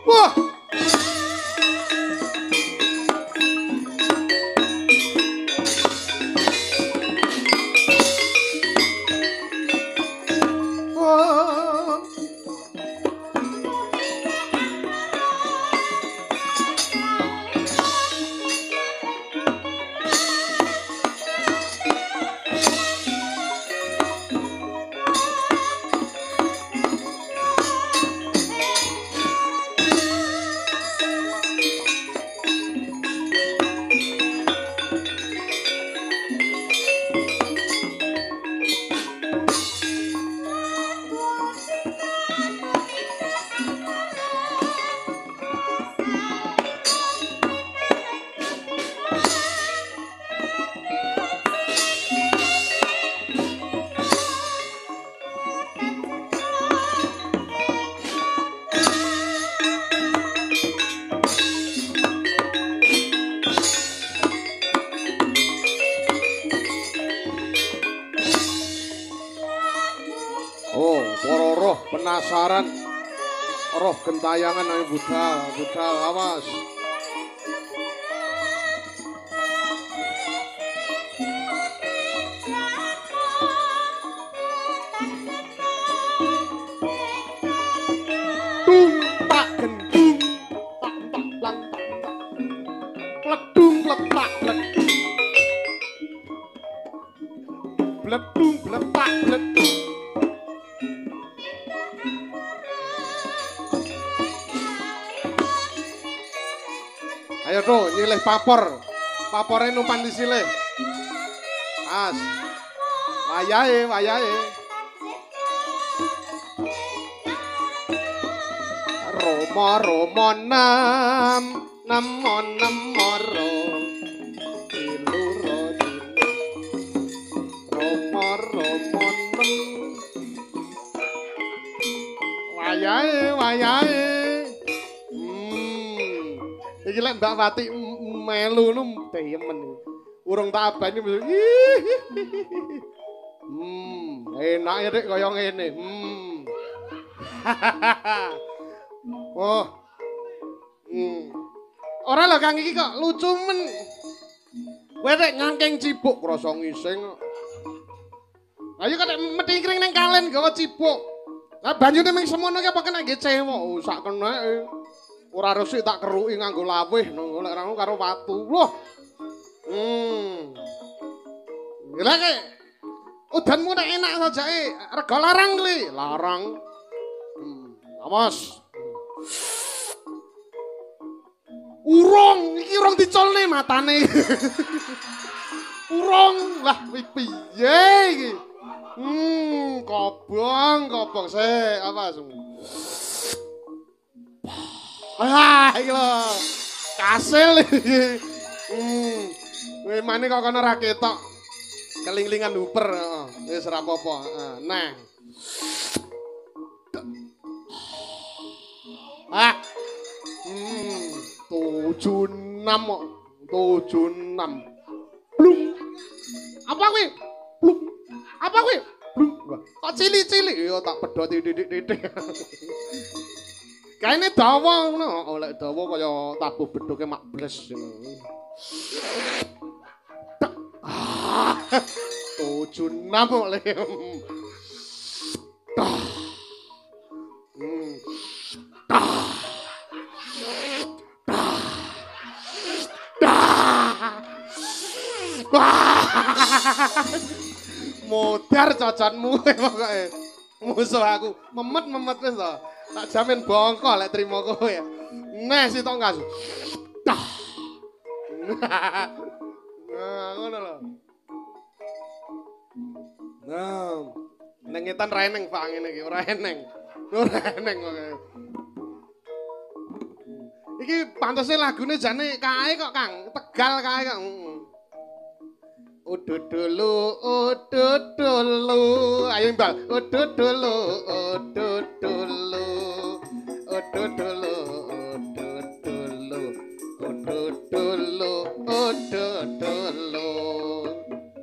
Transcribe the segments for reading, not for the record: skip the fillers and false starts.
Wah. Penasaran roh gentayangan ayo budal awas tumpak gendung tak lang pledung pletak bledung bletak bledung. Ayo tuh nyilih papornya numpan di sini as wayahe Romo nemo ro iluro Romo nem wayahe iki lek Mbak Wati melu nu demen. Urung tak abani. Enak rek kaya ngene. Oh. Ora lho Kang iki kok lucu men. Kowe rek ngangking cibuk krasa ngising. Ayo kok metingkring ning kalen gawa cibuk. Lah banjune ming semono ki apa kena nggih cewek sak keneke. Ora resik tak keruki nganggo lawih nang lek ranu karo watu. Loh. Lha kek udanmu nek enak sajake rega larang kuwi. Larang. Awas. Urung, iki urung dicolne matane. Urung, lah piye iki? Kobong sik, awas. Ah, iki lho. Kasil iki. Kowe mane kok kono ra ketok. Kelinglingan huper, wis ora apa-apa. Nah. Ah. 76 kok. 76. Blung. Apa kuwi? Blung. Apa kuwi? Blung. Kok cilik-cilik ya tak pedhot titik-titik. Kaine dawa ngono, oleh dawa kaya tabuh bedhoke mak bles ngono. 76 kok le. Modar coconmu pokoke. Musuh aku memet wis to. Tak jamin bongko lek trimo kowe. Nes itu enggak. Nah, ngono lho. Nah, nengetan ra eneng Pak ngene iki, ora eneng. Ora eneng kok. Iki pantese lagune jane kae kok Kang, Tegal kae kok. Ududulu. Ayo Mbak. Ududulu.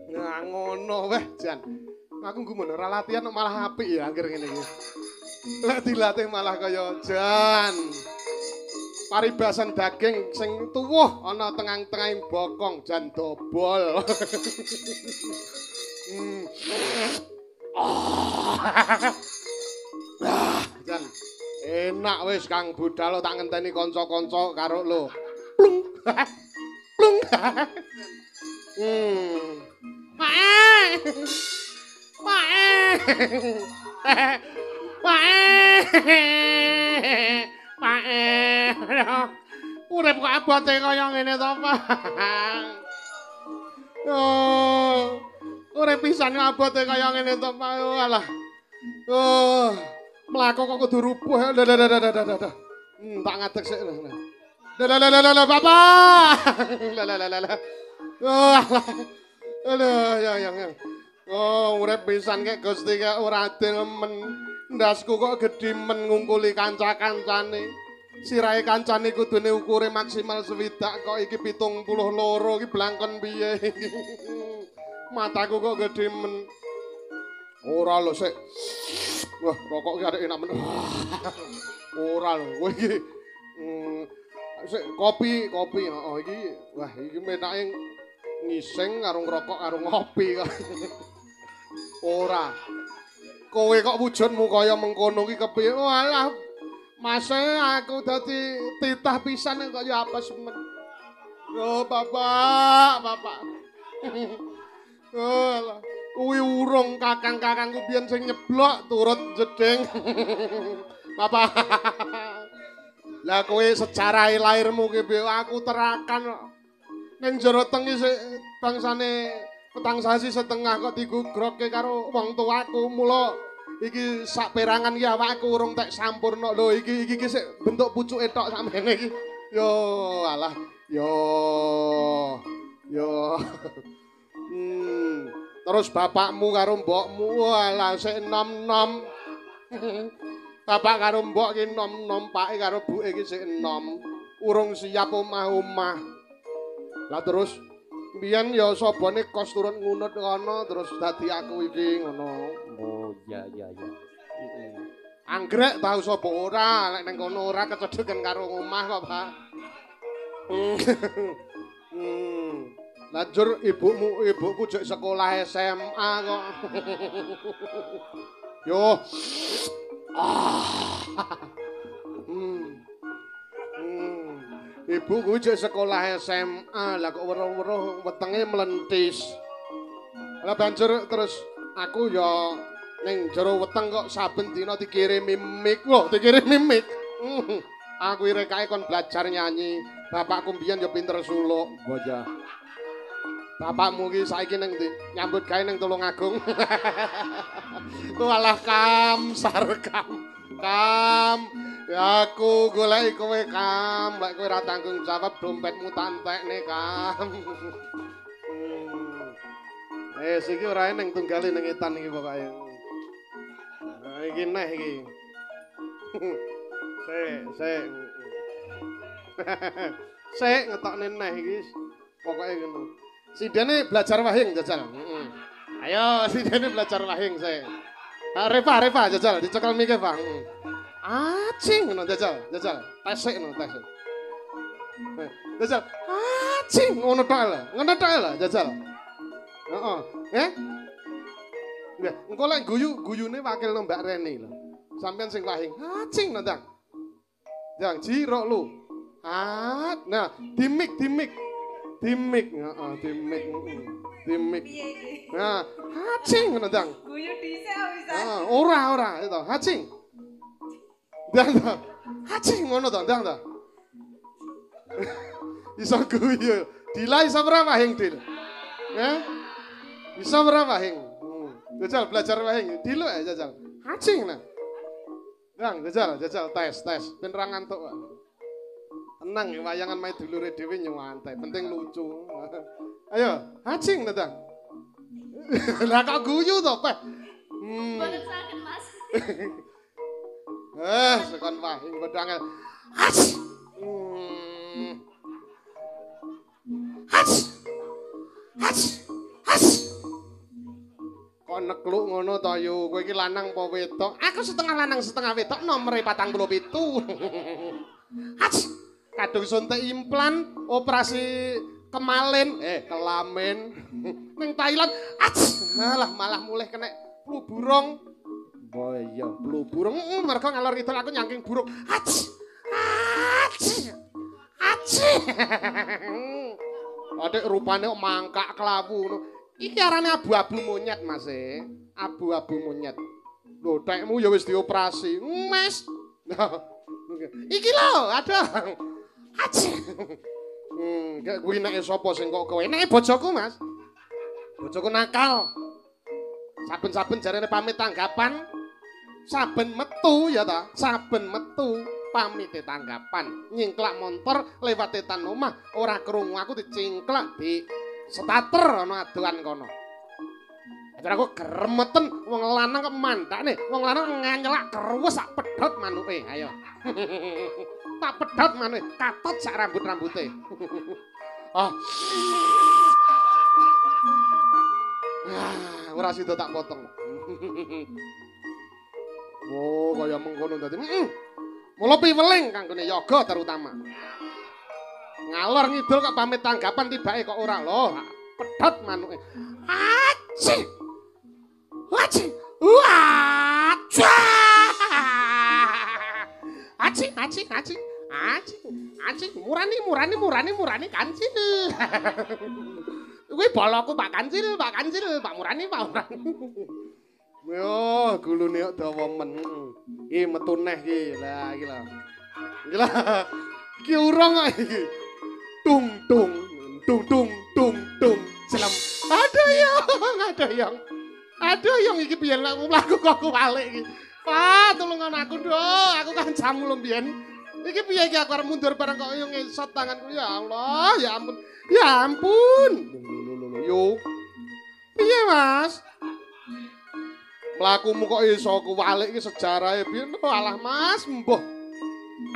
Nah ngono weh Jan. Aku nggumun ora latihan malah apik ya akhir ngene iki. Lek dilatih malah kaya Jan. paribasan daging sing tuwuh ana tengah-tengahing bokong jan dobol. Jan enak wis Kang Budal tak ngenteni kanca-kanca karo lo. Plung. Plung. Pae. Urip kok abote kaya ngene to, Pak. Oh. Urip pisan abote kaya ngene to, Pak. Alah. Oh. Mlaku kok kudu rubuh. Tak ngadeg sik. Bapak. Oh. Aduh, ya. Oh, urip pisan kek Gusti kek ora adil men. Ndasku kok gedhi men ngungkuli kanca-kancane. Sirahe kancane kudune ukure maksimal 60 kok iki 72 iki blangkon piye. Mataku kok gedhi men. Ora lho sik. Wah, rokok iki arek enak men. Ora lho, kowe iki sik kopi. Heeh iki wah iki menake ngising karo ngrokok karo ngopi kok. Ora. Kowe kok wujudmu kaya mengkono iki kepiye? Walah. Mase aku dadi titah pisan kok ya apes men. Oh, Bapak. Oh, alah. Kuwi urung kakang-kakangku biyen sing nyeblok turut jeding. Bapak. Lah kowe sejarah lairmu ki aku terakan ning jero tengi sik bangsane petang sasi setengah kok digugrokke karo wong tuaku mula iki sak perangan ki awakku urung tek sampurna lho iki sik bentuk pucuke tok sampeyan iki yo alah yo terus bapakmu karo mbokmu alah sik nom-nom bapak karo mbok ki nom-nom pake karo buke ki sik nom urung siap omah-omah. Lah terus mbiyen ya sabane kos turun ngunut kono terus dadi aku iki ngono. Oh iya. Anggrek tau sapa ora lek ning kono ora kecedheken karo omah kok, Pak. Lah jur ibuku jek sekolah SMA kok. Yo. Ibu kuwi jek sekolah SMA, lah kok weruh-weruh wetenge mlentis. Lah banjur terus aku ya ning jero weteng kok saben dina dikirimi mic. Loh, dikirimi mic. Aku irekae kon belajar nyanyi. Bapakku mbiyen ya pinter suluk. Bocah. Bapakmu ki saiki ning ndi? Nyambut gawe ning Tulungagung. Walah Kam, Sarkam. Kam. Ya aku goleki kowe Kam, lek kowe ora tanggung jawab dompetmu tak entekne Kam. Iki ora ning tunggale ning etan iki pokoke. Nah, iki neh iki. Sik ngetokne neh iki. Pokoke ngono. Sidene belajar wahing jajal. Ayo sidene belajar wahing sik. Reva jajal dicekel mike, Bang. Acing ngono jajal. Tes sik ngono tes. Jajal. Acing ngono tok lho. Ngono tok lho jajal. Heeh. Nggih, engko lek guyune wakil Mbak Reni lho. Sampeyan sing wahing. Acing nandang. Jang jiro lu. Nah, dimik. Dimik. Heeh, dimik. Nah, acing ngono dang. Guyu dhisik wisan. Heeh, ora itu. Acing. Dang. Acing ngono to, dang to. Iso guyu. Dila iso berapa hing dil? Iso berapa hing? Jajal belajar wahing. Dilu ya jajal. Acing nah. Dang, jajal tes. Ben ra ngantuk kok. Tenang wayangan main dulure dhewe nyantai, penting lucu. Ayo, acing ta, Dang. Lah kok guyu to, Pak? Boten saged, Mas. Sekon wahing pedangel. Kok nekluk ngono to yo, kowe iki lanang apa wedok? Aku setengah lanang setengah wedok nomere 47. kadung suntik implan, operasi kemarin, kelamin. Ning Thailand, malah mulih kena flu burung. Oh iya, flu burung. Mergo ngalor ngidul aku nyangking burung. Adek rupane kok mangkak kelawu ngono. Iki arane abu-abu monyet, Mas. Abu-abu monyet. Lho, tekmu ya wis dioperasi. Mas. Iki lho, aduh. Kayak kuwi nek sapa sing kok kowe? Nek bojoku, Mas. Bojoku nakal. Saben-saben jarene pamit tanggapan, saben metu ya ta, saben metu pamit tanggapan, nyingklak motor lewat tetan omah, ora krungu aku dicingklak di starter ana adohan kono. Ajar aku gremeten wong lanang kok mandakne, wong lanang nganyelak keruwes sak pedhot manuke, ayo. Tak pedhot manuke, katot sak rambut-rambute. Ora sida tak potong. Oh, kaya mengkono dadi. Mula piweling kanggone yoga terutama. Ngalor ngidul kok pamit tanggapan tibake kok ora lho, pedhot manuke. Aci. Aci. Aci. Murani kancil. Kuwi boloku Pak Kancil, Pak Murani. Yo, gulune kok dawa men. Iki metu neh iki. Lah iki lho. Iki lho. Iki urung kok iki. Tung. Jelam. Aduh yang iki piye mlaku kok balik iki. Pak, tulungan aku dong. Aku kan jamu lho mbiyen. Iki piye iki aku arep mundur bareng kok yo ngesot tanganku. Ya Allah, ya ampun. Ya ampun. Yo. Piye, Mas? Mlakumu kok iso kuwalik iki sejarahe piye? Alah Mas, mbuh.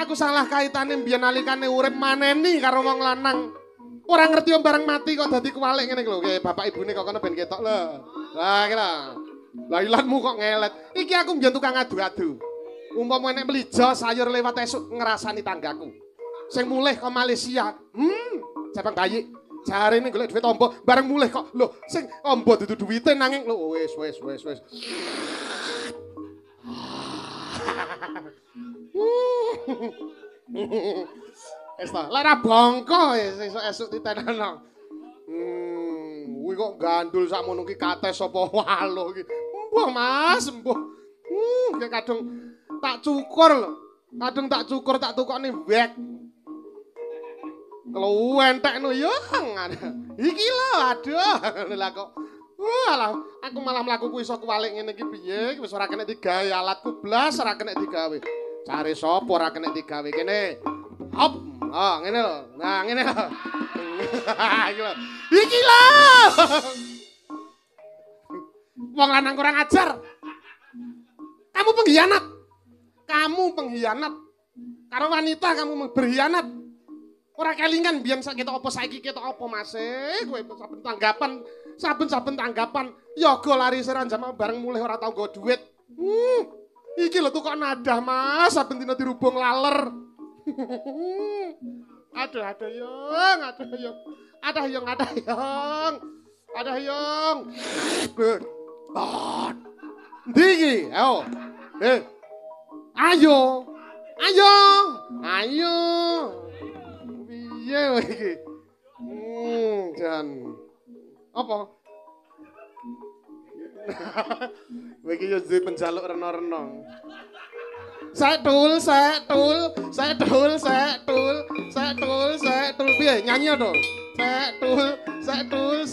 Aku salah kaitane mbiyen nalikane urip maneni karo wong lanang. Ora ngerti om bareng mati kok dadi kuwalik ngene iki lho. Kayak bapak ibune kok kono ben ketok lho. Lah iki lho. Lah ilanmu kok ngelet. Iki aku mbiyen tukang adu-adu. Umpama nek mlijo sayur lewat esuk ngrasani tanggaku. Sing mulih ke Malaysia. Jabang bayi. Jarene golek duit ombo bareng mulih kok. Lho, sing ombo dudu duwite nanging lho wis. Esta, lara bongko esuk ditenono. Kuwi kok gandul sakmono ki kates apa walo iki. Mbuh Mas, mbuh. Kadung tak cukur lho. Kadung tak cukur tak tukokne wek. Kalau entekno yo iki lho aduh lha kok alah aku malah mlakuku iso kuwalik ngene iki piye wis ora kena digawe alatku blas ora kena digawe cari sapa ora kena digawe kene hop ngene lho nah ngene lho iki lho wong lanang kurang ajar kamu pengkhianat karo wanita kamu berkhianat. Ora kelingan biyen ketok apa saiki ketok apa Mas kowe saben tanggapan yoga lari seranjam bareng mulih ora tau nggo dhuwit. Iki lho tukok nadah Mas saben dina dirubung laler. Aduh yong. Ndi iki? Ayo. Piye iki? Jan. Apa? Kowe iki yo duwe penjaluk rena-rena. Setul. Piye nyanyi to? Setul.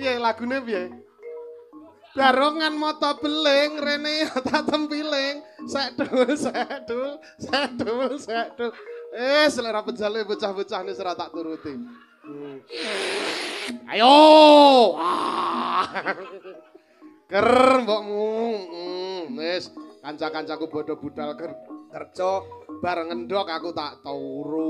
Piye lagune piye? Barongan mata beling rene tak tempiling. Setul. Selera penjaluk bocah-bocah nis ora tak turuti. Ayo. Ker mbokmu. Wis kanca-kancaku bodho budal kerja bareng endok aku tak turu.